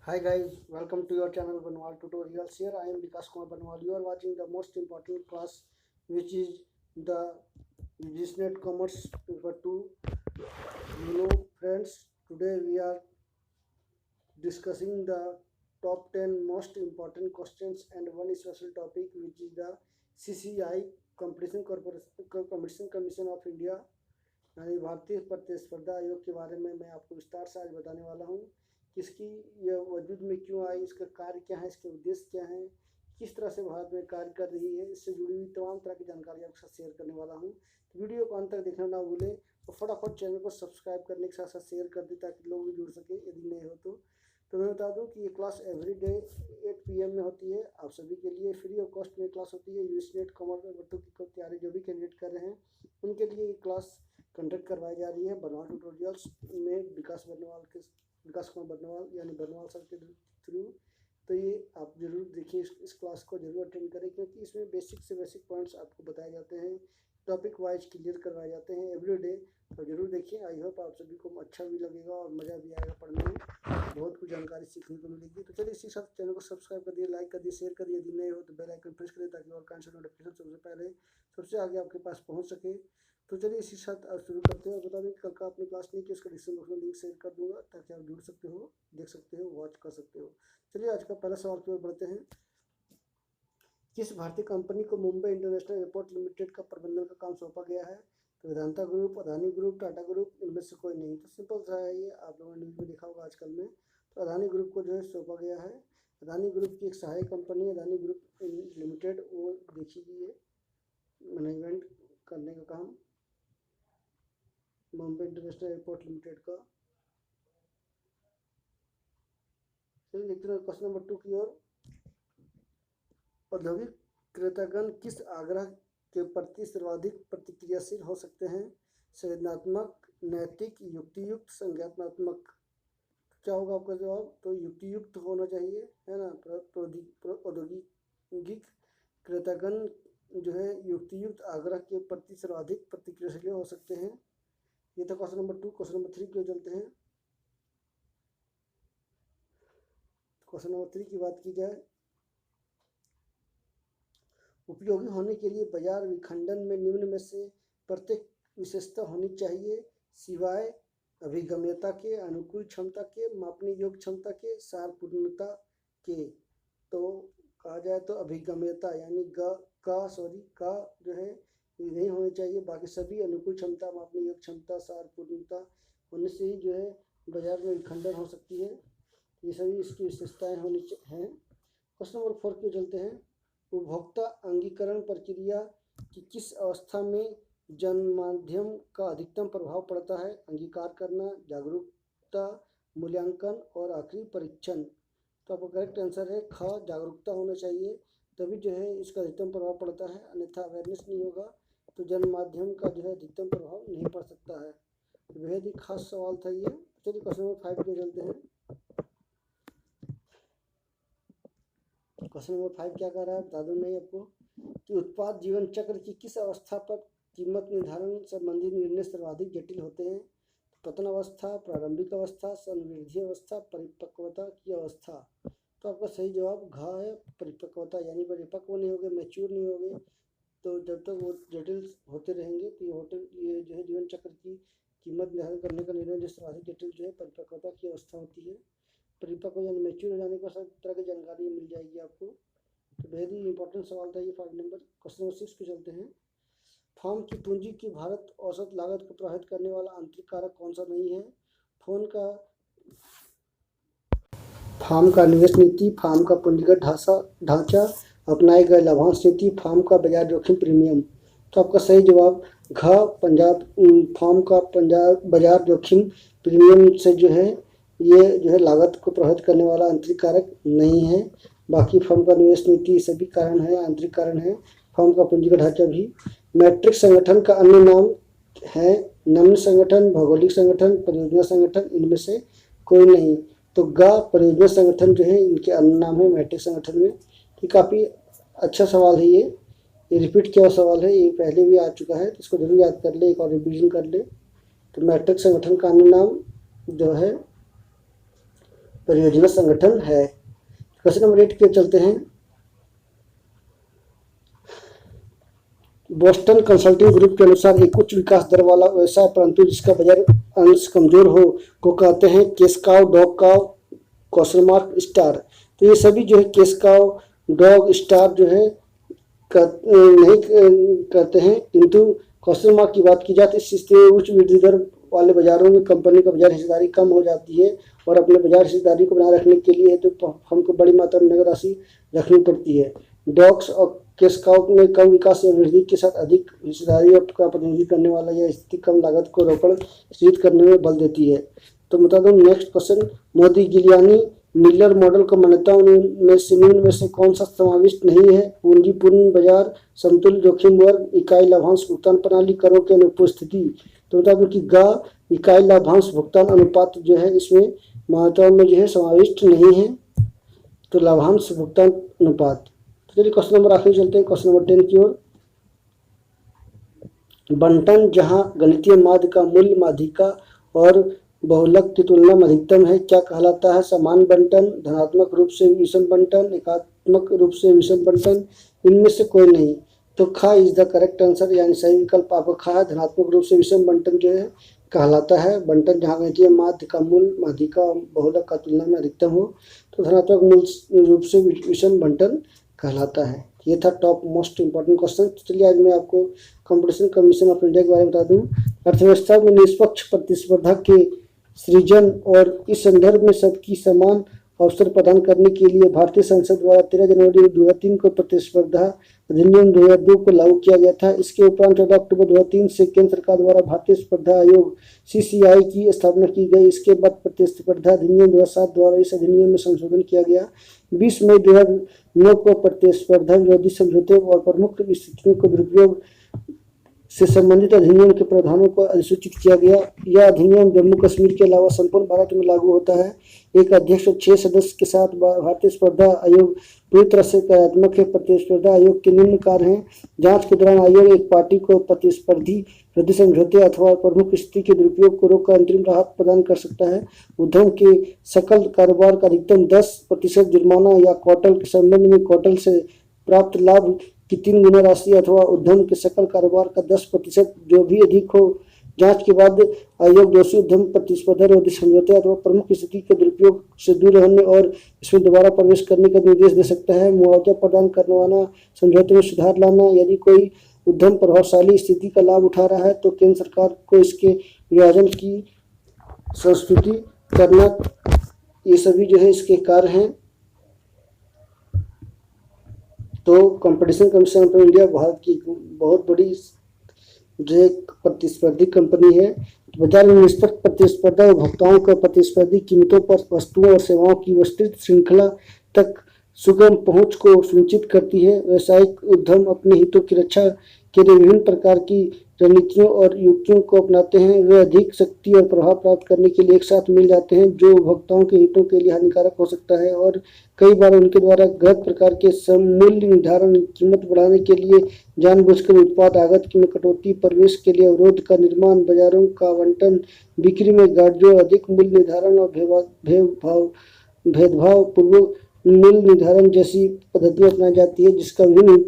Hi guys, welcome to your channel Banwal Tutorials. Here I am Vikas Kumar Banwal. You are watching the most important class, which is the Business Commerce Paper 2. Friends, today we are discussing the top 10 most important questions and one special topic, which is the CCI Competition Commission of India, यानी भारतीय प्रतिस्पर्धा आयोग के बारे में मैं आपको विस्तार से आज बताने वाला हूँ कि इसकी यह वजूद में क्यों आई, इसका कार्य क्या है, इसके उद्देश्य क्या हैं, किस तरह से भारत में कार्य कर रही है, इससे जुड़ी हुई तमाम तरह की जानकारी आपके साथ शेयर करने वाला हूँ। तो वीडियो को अंत तक देखना ना भूलें और फटाफट चैनल को सब्सक्राइब करने के साथ साथ शेयर कर दें ताकि लोग भी जुड़ सके यदि नहीं हो तो मैं बता दूं कि ये क्लास एवरी डे 8 PM में होती है। आप सभी के लिए फ्री ऑफ कॉस्ट में क्लास होती है। यूएसनेट कॉमर्स में बच्चों की तैयारी जो भी कैंडिडेट कर रहे हैं उनके लिए ये क्लास कंडक्ट करवाई जा रही है बनवाल ट्यूटोरियल्स में विकास कुमार बर्नवाल यानी बर्नवाल सर के थ्रू। तो ये आप जरूर देखिए, इस क्लास को जरूर अटेंड करें क्योंकि इसमें बेसिक से बेसिक पॉइंट्स आपको बताए जाते हैं, टॉपिक वाइज क्लियर करवाए जाते हैं एवरी डे। तो जरूर देखिए, आई होप आप सभी को अच्छा भी लगेगा और मज़ा भी आएगा पढ़ने में, बहुत कुछ जानकारी सीखने को मिलेगी। तो चलिए इसी साथ चैनल को सब्सक्राइब कर दिए, लाइक कर दिए, शेयर करिए, यदि नए हो तो बेल आइकन प्रेस करें ताकि और काइंड से नोटिफिकेशन सबसे पहले सबसे आगे आपके पास पहुंच सके। तो चलिए इसी साथ शुरू करते हैं और बता दें कि कल का आपने क्लास नहीं की, उसका डिस्क्रिप्शन बॉक्स में लिंक शेयर कर दूंगा ताकि आप जुड़ सकते हो, देख सकते हो, वॉच कर सकते हो। चलिए आज का पहला सवाल की ओर बढ़ते हैं। किस भारतीय कंपनी को मुंबई इंटरनेशनल एयरपोर्ट लिमिटेड का प्रबंधन का काम सौंपा गया है? तो Vedanta group, Adani group, Tata group, इनमें से कोई नहीं। तो सिंपल सा है, ये आप लोगों ने न्यूज़ में देखा होगा आजकल में। तो अदानी ग्रुप को जो है सौंपा गया है। अदानी ग्रुप की एक सहायक कंपनी अदानी ग्रुप लिमिटेड, वो देखिए ये मैनेजमेंट करने का काम मुंबई इंटरनेशनल एयरपोर्ट लिमिटेड का। चलिए देखते हैं क्वेश्चन नंबर 2 की ओर। औद्योगिक क्रेतागण किस आग्रह के प्रति सर्वाधिक प्रतिक्रियाशील हो सकते हैं? संवेदनात्मक, नैतिक, युक्तियुक्त, संज्ञानात्मक। क्या होगा आपका जवाब? तो युक्तियुक्त होना चाहिए, है ना। औद्योगिक क्रेतागण जो है युक्तियुक्त आग्रह के प्रति सर्वाधिक प्रतिक्रियाशील हो सकते हैं। ये था क्वेश्चन नंबर 2। क्वेश्चन नंबर 3 की चलते हैं। क्वेश्चन नंबर 3 की बात की जाए, उपयोगी होने के लिए बाजार विखंडन में निम्न में से प्रत्येक विशेषता होनी चाहिए सिवाय अभिगम्यता के, अनुकूल क्षमता के, मापने योग्य क्षमता के, सारपूर्णता के। तो कहा जाए तो अभिगम्यता यानी का जो है नहीं होनी चाहिए, बाकी सभी अनुकूल क्षमता, मापने योग्य क्षमता, सारपूर्णता होने से ही जो है बाजार में विखंडन हो सकती है। ये सभी इसकी विशेषताएं होनी हैं। क्वेश्चन नंबर 4 के चलते हैं। उपभोक्ता अंगीकरण प्रक्रिया की किस अवस्था में जनमाध्यम का अधिकतम प्रभाव पड़ता है? अंगीकार करना, जागरूकता, मूल्यांकन और आखिरी परीक्षण। तो आपका करेक्ट आंसर है ख, जागरूकता होना चाहिए, तभी जो है इसका अधिकतम प्रभाव पड़ता है। अन्यथा अवेयरनेस नहीं होगा तो जनमाध्यम का जो है अधिकतम प्रभाव नहीं पड़ सकता है। बेहद ही खास सवाल था ये। चलिए क्वेश्चन नंबर 5 पे चलते हैं। क्वेश्चन नंबर 5 क्या कह रहा है बता दूं मैं आपको कि उत्पाद जीवन चक्र की किस अवस्था पर कीमत निर्धारण संबंधी निर्णय सर्वाधिक जटिल होते हैं? पतन अवस्था, प्रारंभिक अवस्था, संवृद्धि अवस्था, परिपक्वता की अवस्था। तो आपका सही जवाब घ है, परिपक्वता, यानी परिपक्व नहीं होगे, मैच्योर नहीं होगे तो जब तक वो जटिल होते रहेंगे तो ये जो है जीवन चक्र की कीमत निर्धारण करने का निर्णय जो सर्वाधिक जटिल जो है परिपक्वता की अवस्था होती है। परिपक्व यानी मैच्योर हो जाने पर सब तरह की जानकारी मिल जाएगी आपको। तो बेहद ही इंपॉर्टेंट सवाल था ये 5 नंबर। क्वेश्चन नंबर 6 पे चलते हैं। फर्म की पूंजी की भारत औसत लागत को प्रभावित करने वाला आंतरिक कारक कौन सा नहीं है? फार्म का निवेश नीति, फार्म का पूंजीगत ढांचा, अपनाए गए लाभांश नीति, फार्म का बाजार जोखिम प्रीमियम। तो आपका सही जवाब घ, फार्म का बाजार जोखिम प्रीमियम से जो है ये जो है लागत को प्रभावित करने वाला आंतरिक कारक नहीं है। बाकी फर्म का निवेश नीति सभी कारण है, आंतरिक कारण है। फर्म का पूंजीगत ढांचा भी। मैट्रिक संगठन का अन्य नाम है नम्न संगठन, भौगोलिक संगठन, परियोजना संगठन, इनमें से कोई नहीं। तो परियोजना संगठन जो है इनके अन्य नाम है मैट्रिक संगठन में। ये काफ़ी अच्छा सवाल है ये रिपीट किया हुआ सवाल है, ये पहले भी आ चुका है तो इसको जरूर याद कर ले, एक और रिविजन कर ले। तो मैट्रिक संगठन का अन्य नाम जो है परियोजना संगठन है। क्वेश्चन नंबर 8 के चलते हैं। बोस्टन कंसल्टिंग ग्रुप के अनुसार एक उच्च विकास दर वाला व्यवसाय परंतु जिसका बाजार अंश कमजोर हो को कहते हैं cash cow, dog cow, question mark star. तो ये सभी जो है कैश काउ, डॉग, स्टार जो है नहीं कहते हैं, किंतु क्वेश्चन मार्क की बात की जाए तो इस स्थिति में उच्च वृद्धि दर वाले बाजारों में कंपनी का बाजार हिस्सेदारी कम हो जाती है और अपने बाजार हिस्सेदारी को बनाए रखने के लिए तो हमको बड़ी मात्रा में नगद राशि रखनी पड़ती है। डॉग्स और कैश काउ में कम विकास या वृद्धि के साथ अधिक हिस्सेदारी और का प्रतिनिधित्व करने वाला यह स्थिति कम लागत को रोकड़ स्थित करने में बल देती है। तो बता दूं next question, Modigliani Miller model को मान्यताओं में से निम्न में से कौन सा समाविष्ट नहीं है? पूंजीपूर्ण बाजार, समतुल्य जोखिम वर्ग, इकाई लाभांश भुगतान प्रणाली, करों की अनुपस्थिति। तो बता दूं कि ग इकाई लाभांश भुगतान अनुपात जो है इसमें मान्यताओं में जो है समाविष्ट नहीं है, तो लाभांश भुगतान अनुपात। तो चलिए क्वेश्चन नंबर आखिरी चलते हैं, क्वेश्चन नंबर 10 की ओर। बंटन जहां गणितीय माध्य का मूल्य माध्यिका और बहुलक की तुलना में अधिकतम है क्या कहलाता है? समान बंटन, धनात्मक रूप से विषम बंटन, एकात्मक रूप से विषम बंटन, इनमें से कोई नहीं। तो खा इज द करेक्ट आंसर, यानी सही विकल्प आपका खा है। धनात्मक रूप से विषम बंटन जो है कहलाता है बंटन जहाँ गणितीय माध्य का मूल माध्यिका बहुलक का तुलना में अधिकतम हो, तो धनात्मक मूल रूप से विषम बंटन कहलाता है। ये था टॉप मोस्ट इंपॉर्टेंट क्वेश्चन। चलिए आज मैं आपको कंपटीशन कमीशन ऑफ इंडिया के बारे में बता दूं। अर्थव्यवस्था में निष्पक्ष प्रतिस्पर्धा के सृजन और इस संदर्भ में सबकी समान अवसर प्रदान करने के लिए भारतीय संसद द्वारा 13 जनवरी 2003 को प्रतिस्पर्धा अधिनियम 2002 को लागू किया गया था। इसके उपरांत 14 अक्टूबर 2003 से केंद्र सरकार द्वारा भारतीय स्पर्धा आयोग CCI की स्थापना की गई। इसके बाद प्रतिस्पर्धा अधिनियम 2007 द्वारा इस अधिनियम में संशोधन किया गया। 20 मई 2009 को प्रतिस्पर्धा विरोधी समझौते और प्रमुख स्थितियों को दुरुपयोग से संबंधित अधिनियम के प्रावधानों को अधिसूचित किया गया। यह अधिनियम जम्मू कश्मीर के अलावा संपूर्ण भारत में लागू होता है। एक अध्यक्ष और 6 सदस्य के साथ भारतीय स्पर्धा आयोग पूरी तरह से कार्यात्मक है। प्रतिस्पर्धा आयोग के निम्न कार्य हैं। जांच के दौरान आयोग एक पार्टी को प्रतिस्पर्धी विरोधी समझौते अथवा प्रमुख स्थिति के दुरुपयोग को रोककर अंतरिम राहत प्रदान कर सकता है। उद्यम के सकल कारोबार का अधिकतम 10% जुर्माना या कौटल के संबंध में कौटल से प्राप्त लाभ की 3 गुना राशि अथवा उद्यम के सकल कारोबार का 10% जो भी अधिक हो। जांच के बाद आयोग दोषी उद्यम प्रतिस्पर्धा विरोधी समझौते अथवा प्रमुख स्थिति के दुरुपयोग से दूर रहने और इसमें दोबारा प्रवेश करने का निर्देश दे सकता है। मुआवजा प्रदान करवाना, समझौते में सुधार लाना। यदि कोई उद्यम प्रभावशाली स्थिति का लाभ उठा रहा है तो केंद्र सरकार को इसके विभाजन की संस्तुति करना, ये सभी जो है इसके कार्य हैं। तो competition commission of India Bharat की बहुत बड़ी जो एक प्रतिस्पर्धी कंपनी है। बाजार में निष्पक्ष प्रतिस्पर्धा उपभोक्ताओं को प्रतिस्पर्धी कीमतों पर वस्तुओं और सेवाओं की विस्तृत श्रृंखला तक सुगम पहुंच को सुनिश्चित करती है। व्यावसायिक उद्यम अपने हितों की रक्षा के लिए विभिन्न प्रकार की रणनीतियों और युक्तियों को अपनाते हैं। वे अधिक शक्ति और प्रभाव प्राप्त करने के लिए एक साथ मिल जाते हैं, जो उपभोक्ताओं के हितों के लिए हानिकारक हो सकता है और कई बार उनके द्वारा गलत प्रकार के मूल्य निर्धारण, कीमत बढ़ाने के लिए जानबूझकर उत्पाद आगत में कटौती, प्रवेश के लिए अवरोध का निर्माण, बाजारों का आवंटन, बिक्री में गाठजोड़, अधिक मूल्य निर्धारण और भेदभाव पूर्वक मूल्य निर्धारण जैसी पद्धतियां अपनाई जाती है, जिसका विभिन्न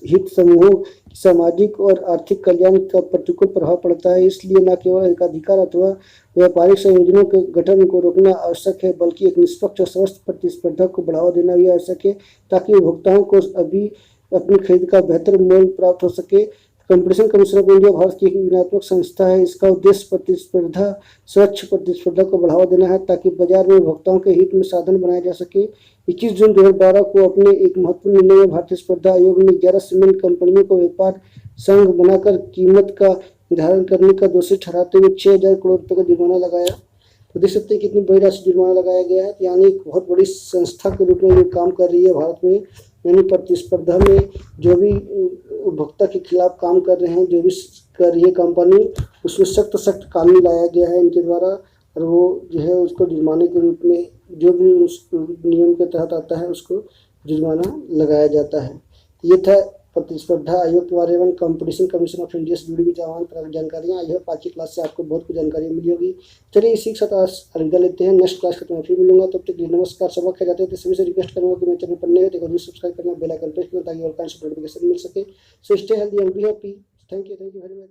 हित समूहों, सामाजिक और आर्थिक कल्याण का प्रतिकूल प्रभाव पड़ता है। इसलिए न केवल एकाधिकार अथवा व्यापारिक संयोजनों के गठन को रोकना आवश्यक है, बल्कि एक निष्पक्ष और स्वस्थ प्रतिस्पर्धा को बढ़ावा देना भी आवश्यक है, ताकि उपभोक्ताओं को अभी अपनी खरीद का बेहतर मूल्य प्राप्त हो सके। Competition commission of India Bharat की एक विज्ञानात्मक संस्था है। इसका उद्देश्य प्रतिस्पर्धा, स्वच्छ प्रतिस्पर्धा को बढ़ावा देना है, ताकि बाजार में उपभोक्ताओं के हित में साधन बनाया जा सके। 21 जून 2012 को अपने एक महत्वपूर्ण निर्णय में भारतीय स्पर्धा आयोग ने 11 सीमेंट कंपनियों को व्यापार संघ बनाकर कीमत का निर्धारण करने का दोषी ठहराते हुए 6,000 करोड़ रुपये का जुर्माना लगाया। तो देख सकते हैं कितनी बड़ी राशि जुर्माना लगाया गया है। यानी एक बहुत बड़ी संस्था के रूप में ये काम कर रही है भारत में। यानी प्रतिस्पर्धा में जो भी उपभोक्ता के खिलाफ काम कर रहे हैं, जो भी कर रही है कंपनी, उसमें सख्त कानून लाया गया है इनके द्वारा, और वो जो है उसको जुर्माने के रूप में जो भी उस नियम के तहत आता है उसको जुर्माना लगाया जाता है। ये था प्रतिस्पर्धा आयोग के बारे में, कंपटीशन कमीशन ऑफ इंडिया से जुड़ी हुई तमाम तरह की जानकारियाँ। आई होप आज की क्लास से आपको बहुत कुछ जानकारी मिली होगी। चलिए इसी के साथ अलविदा लेते हैं। नेक्स्ट क्लास में मैं फिर मिलूंगा, तब तक के लिए नमस्कार। सबक जाते हैं तो सभी से रिक्वेस्ट करूँगा कि मेरे चैनल पर नए हो तो सब्सक्राइब करना, बेल आइकन प्रेस करना ताकि और नोटिफिकेशन मिल सके। So stay healthy and be happy. Thank you very much.